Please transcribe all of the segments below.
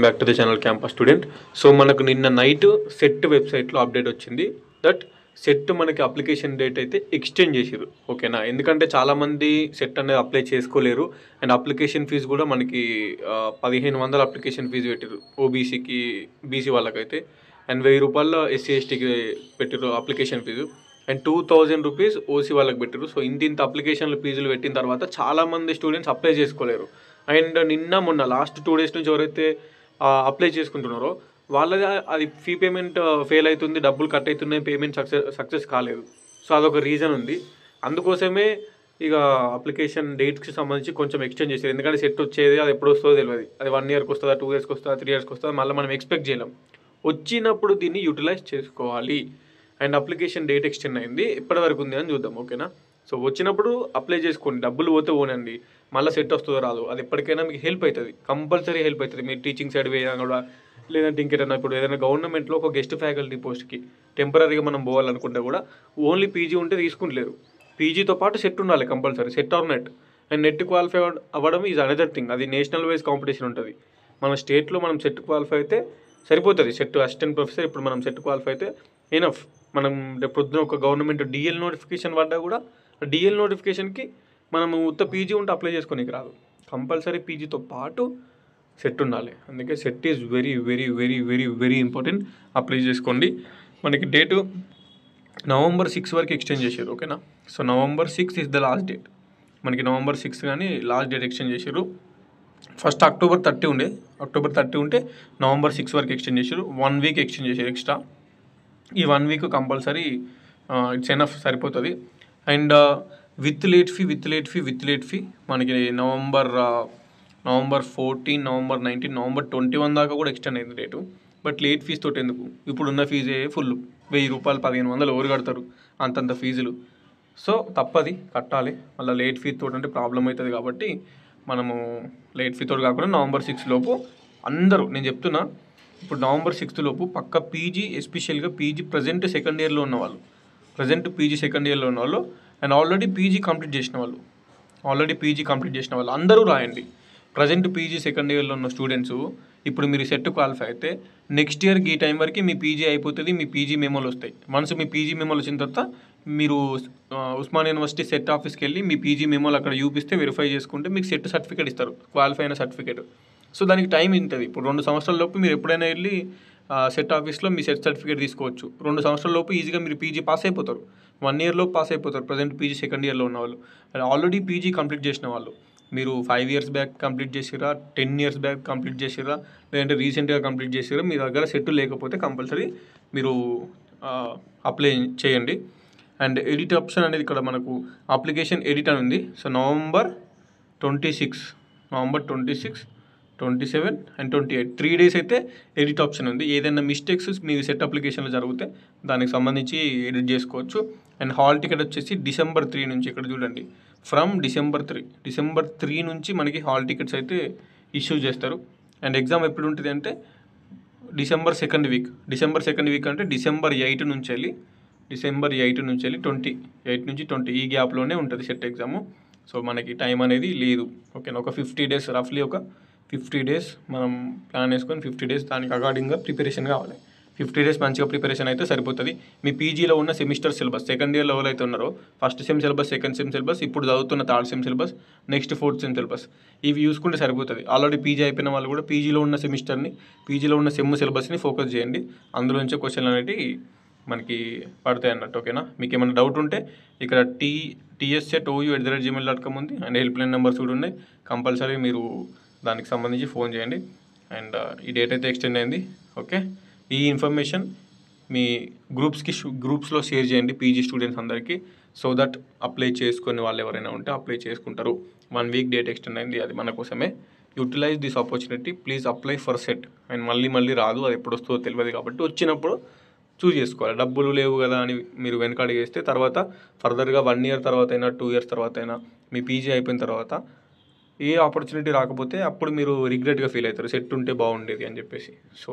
Back to the channel campus student. So మనకు నిన్న night set వెబ్సైట్లో అప్డేట్ వచ్చింది దట్ సెట్ మనకి అప్లికేషన్ డేట్ అయితే ఎక్స్టెండ్ చేసిరు. ఓకేనా, ఎందుకంటే చాలామంది సెట్ అనేది అప్లై చేసుకోలేరు అండ్ అప్లికేషన్ ఫీజు కూడా మనకి 1500 అప్లికేషన్ ఫీజు పెట్టారు ఓబీసీకి, బీసీ వాళ్ళకైతే, అండ్ 1000 రూపాయలు ఎస్సీ ఎస్టీకి పెట్టారు application fee, and 2000 rupees OC వాళ్ళకి పెట్టారు. సో ఇంత అప్లికేషన్లు ఫీజులు పెట్టిన తర్వాత చాలామంది స్టూడెంట్స్ అప్లై చేసుకోలేరు. అండ్ నిన్న మొన్న లాస్ట్ 2 డేస్ నుంచి ఎవరైతే అప్లై చేసుకుంటున్నారో వాళ్ళది అది ఫీ పేమెంట్ ఫెయిల్ అవుతుంది, డబ్బులు కట్ అవుతున్నాయి, పేమెంట్ సక్సెస్ కాలేదు. సో అదొక రీజన్ ఉంది. అందుకోసమే ఇక అప్లికేషన్ డేట్స్కి సంబంధించి కొంచెం ఎక్స్టెండ్ చేశారు. ఎందుకంటే సెట్ వచ్చేది అది ఎప్పుడు వస్తుందో తెలియదు, అది 1 ఇయర్కి వస్తుందా, 2 ఇయర్స్కి వస్తుందా, 3 ఇయర్స్కి వస్తుందా, మళ్ళీ మనం ఎక్స్పెక్ట్ చేయలేం. వచ్చినప్పుడు దీన్ని యూటిలైజ్ చేసుకోవాలి. అండ్ అప్లికేషన్ డేట్ ఎక్స్టెండ్ అయింది, ఎప్పటి వరకు ఉంది అని చూద్దాం. ఓకేనా, సో వచ్చినప్పుడు అప్లై చేసుకోండి, డబ్బులు పోతే పోనండి, మళ్ళీ సెట్ వస్తుందో రాదు, అది ఎప్పటికైనా మీకు హెల్ప్ అవుతుంది, కంపల్సరీ హెల్ప్ అవుతుంది. మీరు టీచింగ్ సైడ్ వేయడం కూడా, లేదంటే ఇంకేదైనా ఇప్పుడు ఏదైనా గవర్నమెంట్లో ఒక గెస్ట్ ఫ్యాకల్టీ పోస్ట్కి టెంపరీగా మనం పోవాలనుకుంటే కూడా ఓన్లీ పీజీ ఉంటే తీసుకుంటలేరు. పీజీతో పాటు సెట్ ఉండాలి compulsory, SET or NET. And NET qualify అవ్వడం ఈజ్ అనదర్ థింగ్, అది నేషనల్ వైజ్ కాంపిటీషన్ ఉంటుంది. మన స్టేట్లో మనం సెట్ క్వాలిఫై అయితే సరిపోతుంది. సెట్ అసిస్టెంట్ ప్రొఫెసర్ ఇప్పుడు మనం సెట్ క్వాలిఫై అయితే ఎనఫ్. మనం రేపు పొద్దున ఒక గవర్నమెంట్ డిఎల్ నోటిఫికేషన్ పడ్డా కూడా డిఎల్ నోటిఫికేషన్కి మనము ఉత్త పీజీ ఉంటే అప్లై చేసుకోనికి రాదు, కంపల్సరీ పీజీతో పాటు సెట్ ఉండాలి. అందుకే set is very very very very very important, apply చేసుకోండి. మనకి డేటు November 6 వరకు ఎక్స్టెండ్ చేశారు. ఓకేనా, so November 6 is the last date. మనకి November 6 కానీ లాస్ట్ డేట్ ఎక్స్టెండ్ చేశారు. ఫస్ట్ October 30 ఉండే, October 30 ఉంటే November 6 వరకు ఎక్స్టెండ్ చేశారు. 1 వీక్ ఎక్స్టెండ్ చేశారు ఎక్స్ట్రా. ఈ 1 వీక్ కంపల్సరీ ఇట్స్ ఎనఫ్, సరిపోతుంది. అండ్ విత్ లేట్ ఫీ మనకి November 14, November 19, November 21 దాకా కూడా ఎక్స్టెండ్ అయింది డేటు. బట్ లేట్ ఫీజు తోటి ఎందుకు, ఇప్పుడున్న ఫీజే ఫుల్, 1000 రూపాయలు 1500 ఎవరు కడతారు అంతంత ఫీజులు. సో తప్పది, కట్టాలి. మళ్ళీ లేట్ ఫీ తోటి అంటే ప్రాబ్లం అవుతుంది కాబట్టి మనము లేట్ ఫీ తోటి కాకుండా November 6 లోపు అందరూ, నేను చెప్తున్నా ఇప్పుడు November 6 లోపు పక్క పీజీ, ఎస్పెషల్గా పీజీ ప్రజెంట్ సెకండ్ ఇయర్లో ఉన్నవాళ్ళు, అండ్ ఆల్రెడీ పీజీ కంప్లీట్ చేసిన వాళ్ళు అందరూ రాయండి. ప్రజెంట్ పీజీ సెకండ్ ఇయర్లో ఉన్న స్టూడెంట్స్ ఇప్పుడు మీరు సెట్ క్వాలిఫై అయితే నెక్స్ట్ ఇయర్కి ఈ టైం వరకు మీ పీజీ అయిపోతుంది, మీ పీజీ మెమోలు వస్తాయి. వన్స్ మీ పీజీ మెమోలు వచ్చిన తర్వాత మీరు ఉస్మాన్ యూనివర్సిటీ సెట్ ఆఫీస్కి వెళ్ళి మీ పీజీ మెమోలు అక్కడ చూపిస్తే వెరిఫై చేసుకుంటే మీకు సెట్ సర్టిఫికేట్ ఇస్తారు, క్వాలిఫై అయిన సర్టిఫికేట్. సో దానికి టైం ఉంటుంది. ఇప్పుడు 2 సంవత్సరాల లోపు మీరు ఎప్పుడైనా వెళ్ళి సెట్ ఆఫీస్లో మీ సెట్ సర్టిఫికేట్ తీసుకోవచ్చు. 2 సంవత్సరాల లోపు ఈజీగా మీరు పీజీ పాస్ అయిపోతారు, 1 ఇయర్లో పాస్ అయిపోతారు. ప్రజెంట్ పీజీ సెకండ్ ఇయర్లో ఉన్నవాళ్ళు, ఆల్రెడీ పీజీ కంప్లీట్ చేసిన వాళ్ళు, మీరు 5 ఇయర్స్ బ్యాక్ కంప్లీట్ చేసిరా, 10 ఇయర్స్ బ్యాక్ కంప్లీట్ చేసిరా, లేదంటే రీసెంట్గా కంప్లీట్ చేసిరా, మీ దగ్గర సెట్ లేకపోతే కంపల్సరీ మీరు అప్లై చేయండి. అండ్ ఎడిట్ ఆప్షన్ అనేది ఇక్కడ మనకు అప్లికేషన్ ఎడిట్ అని ఉంది. సో November 26, 27 and 28 3 డేస్ అయితే ఎడిట్ ఆప్షన్ ఉంది. ఏదైనా మిస్టేక్స్ మీ సెట్ అప్లికేషన్లో జరిగితే దానికి సంబంధించి ఎడిట్ చేసుకోవచ్చు. అండ్ హాల్ టికెట్ వచ్చేసి December 3 నుంచి, ఇక్కడ చూడండి, ఫ్రమ్ December 3 నుంచి మనకి హాల్ టికెట్స్ అయితే ఇష్యూ చేస్తారు. అండ్ ఎగ్జామ్ ఎప్పుడు ఉంటుంది అంటే December 2nd వీక్ అంటే December 8 నుంచి వెళ్ళి 28 నుంచి 20 ఈ గ్యాప్లోనే ఉంటుంది సెట్ ఎగ్జాము. సో మనకి టైం అనేది లేదు. ఓకేనా, ఒక 50 డేస్, రఫ్లీ ఒక 50 డేస్ మనం ప్లాన్ వేసుకొని 50 డేస్ దానికి అకార్డింగ్గా ప్రిపరేషన్ కావాలి. 50 డేస్ మంచిగా ప్రిపరేషన్ అయితే సరిపోతుంది. మీ పీజీలో ఉన్న సెమిస్టర్ సిలబస్, సెకండ్ ఇయర్లో ఎవరైతే ఉన్నారో first sem syllabus, second sem syllabus, ఇప్పుడు చదువుతున్న third sem syllabus, next fourth sem syllabus, ఇవి చూసుకుంటే సరిపోతుంది. ఆల్రెడీ పీజీ అయిపోయిన వాళ్ళు కూడా పీజీలో ఉన్న సెమ్ సిలబస్ని ఫోకస్ చేయండి. అందులో నుంచే క్వశ్చన్లు అనేవి మనకి పడతాయి అన్నట్టు. ఓకేనా, మీకు ఏమైనా డౌట్ ఉంటే ఇక్కడ tsset.ou@gmail.com ఉంది. అండ్ హెల్ప్ లైన్ నెంబర్స్ కూడా ఉన్నాయి, కంపల్సరీ మీరు దానికి సంబంధించి ఫోన్ చేయండి. అండ్ ఈ డేట్ అయితే ఎక్స్టెండ్ అయింది. ఓకే, ఈ ఇన్ఫర్మేషన్ మీ గ్రూప్స్లో షేర్ చేయండి పీజీ స్టూడెంట్స్ అందరికీ, సో దట్ అప్లై చేసుకునే వాళ్ళు ఎవరైనా ఉంటే అప్లై చేసుకుంటారు. 1 వీక్ డేట్ ఎక్స్టెండ్ అయింది, అది మన కోసమే. Utilise this opportunity, please apply for SET. And మళ్ళీ రాదు, అది ఎప్పుడు వస్తుందో తెలియదు కాబట్టి వచ్చినప్పుడు చూస్ చేసుకోవాలి. డబ్బులు లేవు కదా అని మీరు వెనకాడి వేస్తే తర్వాత ఫర్దర్గా 1 ఇయర్ తర్వాత అయినా 2 ఇయర్స్ తర్వాత అయినా మీ పీజీ అయిపోయిన తర్వాత ఏ ఆపర్చునిటీ రాకపోతే అప్పుడు మీరు రిగ్రెట్గా ఫీల్ అవుతారు, సెట్ ఉంటే బాగుండేది అని చెప్పేసి. సో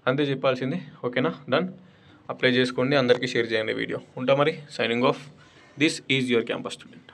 అంతే చెప్పాల్సింది. ఓకేనా, డన్. అప్లై చేసుకోండి, అందరికీ షేర్ చేయండి వీడియో. ఉంటా మరి, signing off. This is your campus student.